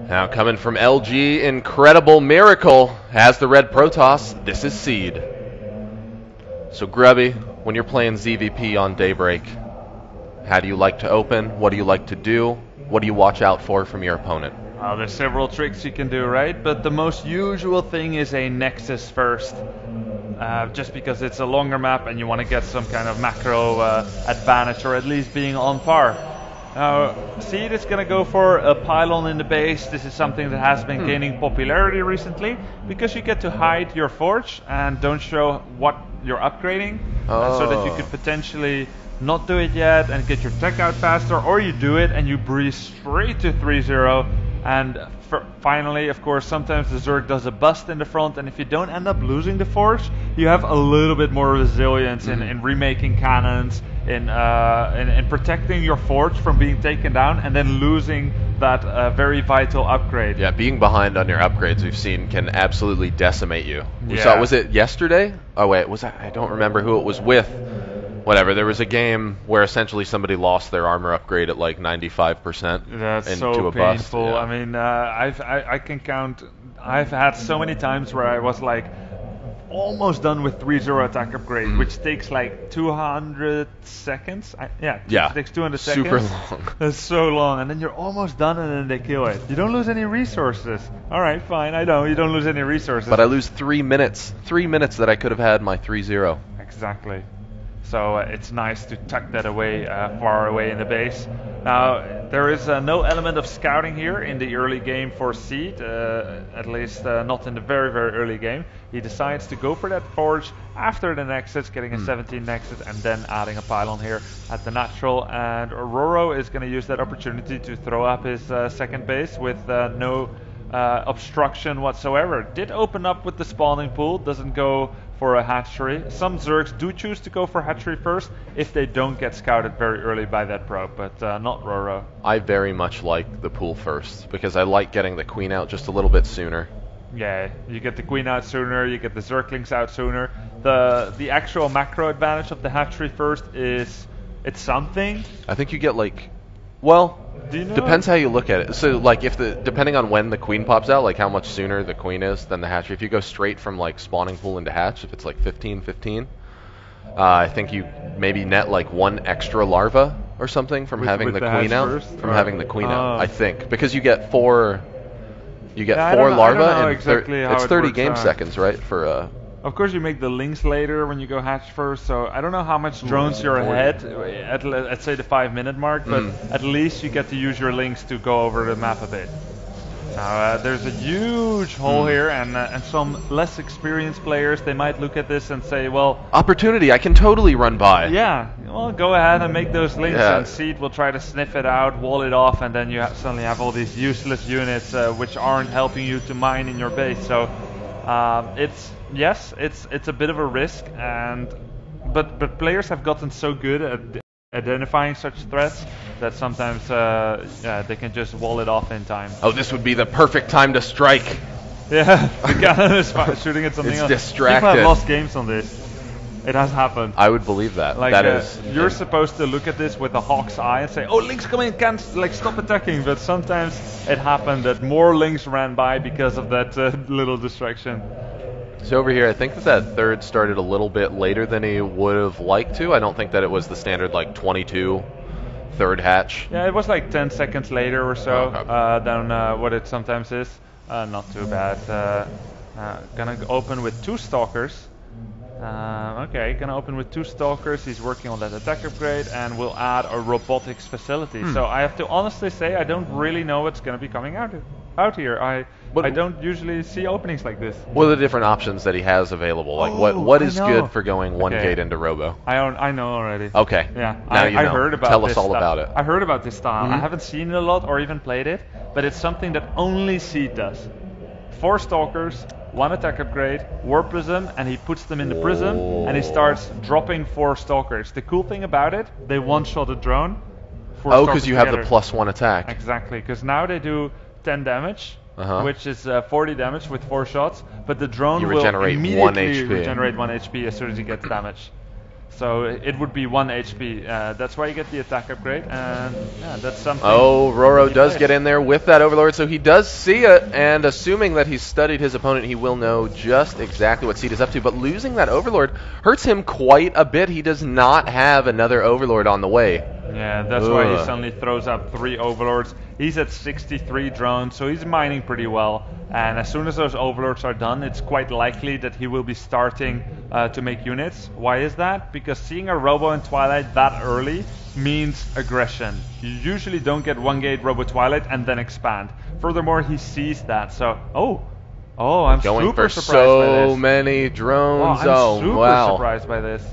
Now coming from LG, incredible miracle has the red Protoss. This is Seed. So Grubby, when you're playing ZVP on Daybreak, how do you like to open? What do you like to do? What do you watch out for from your opponent? There's several tricks you can do, right? But the most usual thing is a Nexus first. Just because it's a longer map and you want to get some kind of macro advantage, or at least being on par. Now, Seed is going to go for a pylon in the base. This is something that has been gaining popularity recently, because you get to hide your forge and don't show what you're upgrading, so that you could potentially not do it yet and get your tech out faster, or you do it and you breeze straight to 3-0. And finally, of course, sometimes the Zerg does a bust in the front, and if you don't end up losing the forge, you have a little bit more resilience in remaking cannons, in protecting your forge from being taken down and then losing that very vital upgrade. Yeah, being behind on your upgrades, we've seen, can absolutely decimate you. We Yeah. saw, was it yesterday? Oh wait, was that, I don't remember who it was with. Whatever, there was a game where essentially somebody lost their armor upgrade at like 95%. That's into so a bust. painful. Yeah. I mean, I can count. I've had so many times where I was like almost done with 3-0 attack upgrade, which takes like 200 seconds. It takes 200 seconds. Super long. That's so long, and then you're almost done, and then they kill it. You don't lose any resources. All right, fine. I know you don't lose any resources. But I lose 3 minutes. 3 minutes that I could have had my 3-0. Exactly. So it's nice to tuck that away, far away in the base. Now, there is no element of scouting here in the early game for Seed, at least not in the very, very early game. He decides to go for that forge after the Nexus, getting a 17 Nexus, and then adding a pylon here at the natural. And RorO is going to use that opportunity to throw up his second base with no obstruction whatsoever. Did open up with the spawning pool, doesn't go for a hatchery. Some Zergs do choose to go for hatchery first if they don't get scouted very early by that probe, but not RorO. I very much like the pool first, because I like getting the queen out just a little bit sooner. Yeah, you get the queen out sooner, you get the Zerglings out sooner. The actual macro advantage of the hatchery first is it's something. I think you get like, well, Do you know? depends how you look at it. So like if depending on when the queen pops out, like how much sooner the queen is than the hatchery. If you go straight from like spawning pool into hatch, if it's like 15-15, I think you maybe net like 1 extra larva or something from having the queen out. First? From having the queen out, I think, because you get 4. You get 4 I larva, don't know and exactly how it's it 30 works game out. seconds, right? For Of course, you make the links later when you go hatch first, so I don't know how much drones you're ahead at, let's say, the 5-minute mark, but at least you get to use your links to go over the map a bit. Now, there's a huge hole here, and some less experienced players, they might look at this and say, well, opportunity, I can totally run by. yeah, well, go ahead and make those links, Yeah. and Seed will try to sniff it out, wall it off, and then you suddenly have all these useless units which aren't helping you to mine in your base. So it's a bit of a risk, but players have gotten so good at identifying such threats that sometimes they can just wall it off in time. Oh, this would be the perfect time to strike. Yeah, the cannon is shooting at something It's else. distracted. People have lost games on this. It has happened. I would believe that. Like, that is. you're supposed to look at this with a hawk's eye and say, oh, links coming, can't stop attacking, but sometimes it happened that more links ran by because of that little distraction. So over here, I think that third started a little bit later than he would have liked to. I don't think that it was the standard like 22 third hatch. Yeah, it was like 10 seconds later or so Okay. than what it sometimes is. Not too bad. Gonna open with 2 stalkers. Okay, gonna open with 2 stalkers. He's working on that attack upgrade, and we'll add a robotics facility. So I have to honestly say I don't really know what's gonna be coming out here. I don't usually see openings like this. What are the different options that he has available? Like what is good for going 1 Okay. gate into Robo? I know already. Okay. Yeah, Now I heard about Tell this us all style. about it. I heard about this style. I haven't seen it a lot or even played it, but it's something that only Seed does. 4 stalkers, 1 attack upgrade, war prism, and he puts them in the prism, and he starts dropping 4 stalkers. The cool thing about it, they one-shot a drone. Oh, because you have the +1 attack. Exactly, because now they do 10 damage, which is 40 damage with 4 shots, but the drone will regenerate immediately 1 HP. regenerate 1 HP as soon as he gets damage. So it would be 1 HP. That's why you get the attack upgrade, and yeah, that's something. Oh, RorO does get in there with that Overlord, so he does see it, and assuming that he's studied his opponent, he will know just exactly what Seed is up to. But losing that Overlord hurts him quite a bit. He does not have another Overlord on the way. Yeah, that's why he suddenly throws up 3 Overlords. He's at 63 drones, so he's mining pretty well. And as soon as those Overlords are done, it's quite likely that he will be starting to make units. Why is that? Because seeing a Robo in Twilight that early means aggression. You usually don't get 1-gate Robo Twilight and then expand. Furthermore, he sees that, so... Oh, I'm super surprised by this. So many drones. Wow, I'm super surprised by this.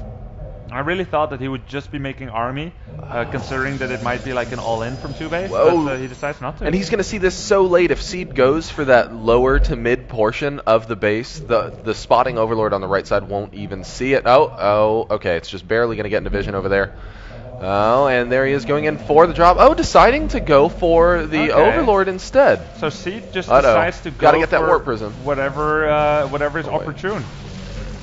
I really thought that he would just be making army, considering that it might be like an all-in from 2 base, but he decides not to. And he's going to see this so late. If Seed goes for that lower to mid portion of the base, the spotting Overlord on the right side won't even see it. Oh, okay, it's just barely going to get into vision over there. Oh, and there he is going in for the drop. Oh, deciding to go for the Overlord instead. So Seed just decides to go Gotta get that Warp Prism. Whatever is opportune.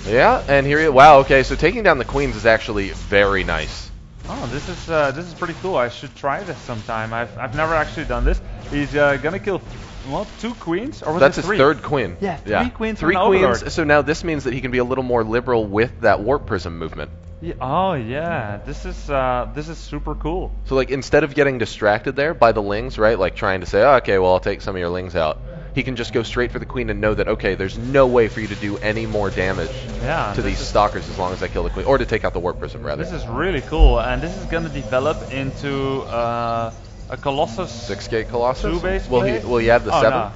Yeah, and here he is. Wow, okay, so taking down the Queens is actually very nice. Oh, this is pretty cool. I should try this sometime. I've never actually done this. He's gonna kill, well, 2 queens, or was That's it his 3rd queen. Yeah, 3 queens. 3 queens. So now this means that he can be a little more liberal with that Warp Prism movement. Yeah, oh yeah, this is super cool. So like instead of getting distracted there by the lings, right? Like trying to say, oh, okay, well I'll take some of your lings out. He can just go straight for the queen and know that, okay, there's no way for you to do any more damage to these stalkers as long as I kill the queen, or to take out the Warp Prism, rather. This is really cool, and this is going to develop into a Colossus. 6-gate Colossus? 2-base Will he add the 7th? No.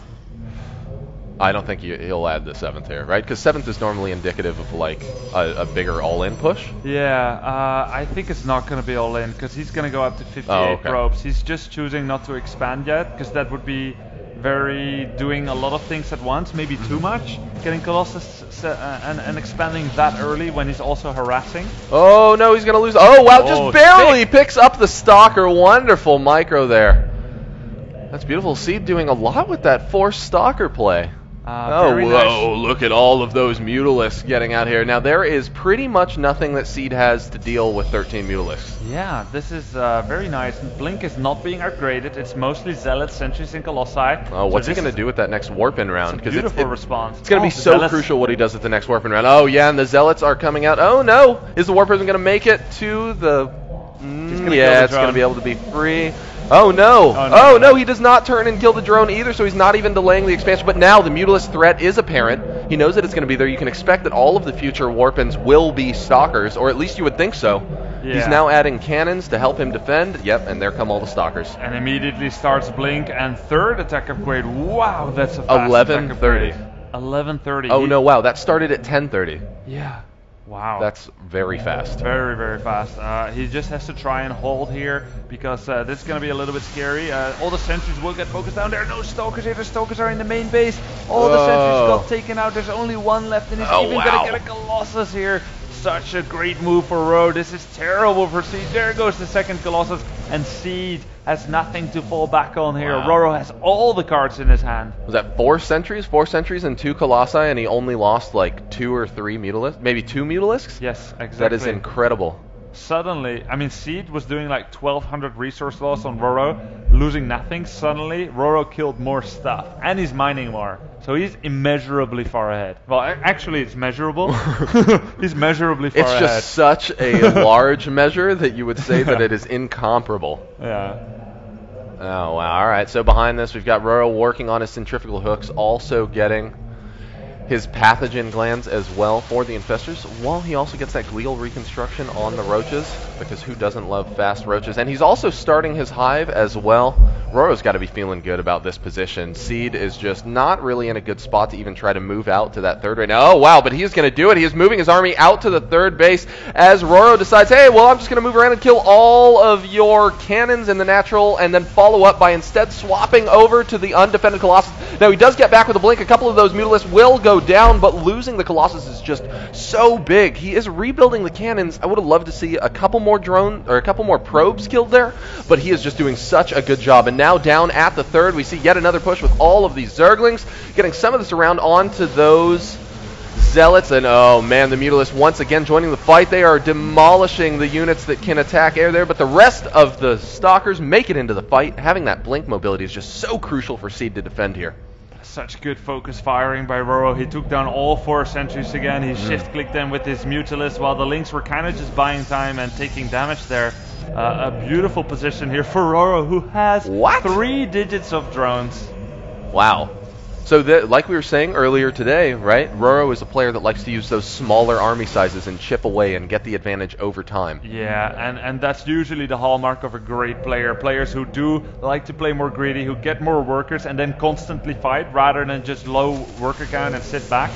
I don't think he'll add the 7th here, right? Because 7th is normally indicative of like a bigger all-in push. Yeah, I think it's not going to be all-in, because he's going to go up to 58 probes. He's just choosing not to expand yet, because that would be doing a lot of things at once, maybe too much, getting Colossus and expanding that early when he's also harassing. Oh no, he's gonna lose. Oh wow, just barely picks up the Stalker. Wonderful micro there. That's beautiful. Seed doing a lot with that forced Stalker play. Whoa, look at all of those Mutalisks getting out here. Now there is pretty much nothing that Seed has to deal with 13 Mutalisks. Yeah, this is very nice. Blink is not being upgraded. It's mostly Zealots, Sentries, and Colossi. Oh, what's he going to do with that next Warp-In round? It's a beautiful response. It's going to be so crucial what he does with the next Warp-In round. Oh yeah, and the Zealots are coming out. Oh no! Is the Warp Prism going to make it to the... yeah, it's going to be able to be free. Oh no! Oh no, he does not turn and kill the drone either, so he's not even delaying the expansion. But now the Mutalisk threat is apparent. He knows that it's going to be there. You can expect that all of the future Warp-Ins will be Stalkers, or at least you would think so. Yeah. He's now adding cannons to help him defend. Yep, and there come all the Stalkers. And immediately starts Blink and 3rd attack upgrade. Wow, that's a fast 11:30. 11:30. Oh no, wow, that started at 10:30. Yeah. Wow. That's very fast. Very, very fast. He just has to try and hold here, because this is going to be a little bit scary. All the sentries will get focused down. There are no Stalkers here. The Stalkers are in the main base. All the sentries got taken out. There's only 1 left, and he's even going to get a Colossus here. Such a great move for RorO. This is terrible for Seed. There goes the 2nd Colossus, and Seed has nothing to fall back on here. Wow. RorO has all the cards in his hand. Was that 4 sentries? 4 sentries and 2 Colossi, and he only lost like 2 or 3 Mutalisks? Maybe 2 Mutalisks? Yes, exactly. That is incredible. Suddenly, I mean, Seed was doing like 1200 resource loss on RorO, losing nothing. Suddenly, RorO killed more stuff, and he's mining more. So he's immeasurably far ahead. Well, actually, it's measurable. He's measurably far ahead. It's just such a large measure that you would say that it is incomparable. Yeah. Oh, wow. All right, so behind this, we've got RorO working on his centrifugal hooks, also getting his pathogen glands as well for the infestors, while he also gets that glial reconstruction on the roaches, because who doesn't love fast roaches? And he's also starting his hive as well. RorO's got to be feeling good about this position. Seed is just not really in a good spot to even try to move out to that 3rd right now. Oh wow, but he is going to do it. He is moving his army out to the 3rd base as RorO decides, hey, well, I'm just going to move around and kill all of your cannons in the natural, and then follow up by instead swapping over to the undefended Colossus. Now he does get back with a blink. A couple of those Mutalisks will go down, but losing the Colossus is just so big. He is rebuilding the cannons. I would have loved to see a couple more a couple more probes killed there, but he is just doing such a good job. And now down at the 3rd, we see yet another push with all of these Zerglings, getting some of this around onto those Zealots, and oh man, the Mutalisks once again joining the fight. They are demolishing the units that can attack air there, but the rest of the Stalkers make it into the fight. Having that blink mobility is just so crucial for SEED to defend here. Such good focus firing by RorO. He took down all 4 sentries again. He shift-clicked them with his Mutalisks, while the Lynx were kind of just buying time and taking damage there. A beautiful position here for RorO, who has 3 digits of drones. Wow. So like we were saying earlier today, right? RorO is a player that likes to use those smaller army sizes and chip away and get the advantage over time. Yeah, and that's usually the hallmark of a great player. Players who do like to play more greedy, who get more workers and then constantly fight rather than just low worker count and sit back.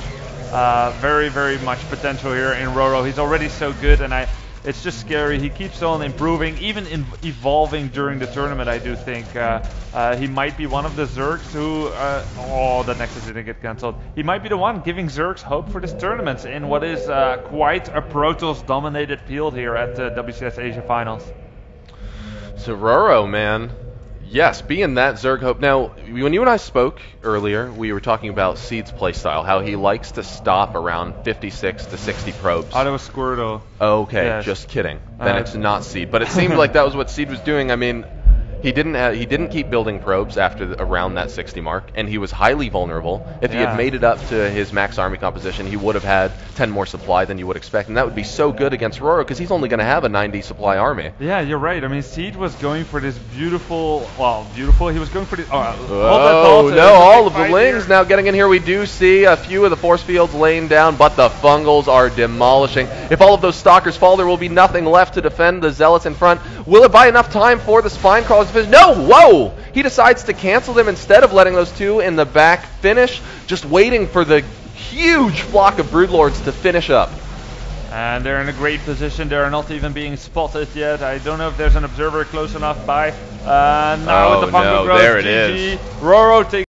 Very, very much potential here in RorO. He's already so good, and it's just scary. He keeps on improving, even evolving during the tournament, I do think. He might be one of the Zergs who... oh, the Nexus didn't get cancelled. He might be the one giving Zergs hope for this tournament in what is quite a Protoss-dominated field here at the WCS Asia Finals. So RorO, man. Yes, being that Zerg hope. Now, when you and I spoke earlier, we were talking about SEED's playstyle, how he likes to stop around 56 to 60 probes. Oh, that was Squirtle. Okay, yes. Just kidding. Then it's not SEED. But it seemed like that was what SEED was doing. I mean, he didn't keep building probes after around that 60 mark, and he was highly vulnerable. If he had made it up to his max army composition, he would have had 10 more supply than you would expect, and that would be so good against RorO because he's only going to have a 90 supply army. Yeah, you're right. I mean, SEED was going for this beautiful. He was going for this. Oh no! All of the Lings now getting in here. We do see a few of the force fields laying down, but the Fungals are demolishing. If all of those Stalkers fall, there will be nothing left to defend the Zealots in front. Will it buy enough time for the Spine Crawlers? No! Whoa! He decides to cancel them instead of letting those 2 in the back finish, just waiting for the huge flock of Broodlords to finish up. And they're in a great position. They're not even being spotted yet. I don't know if there's an observer close enough by. Now with the Fungal growth, there it GG. is. RorO takes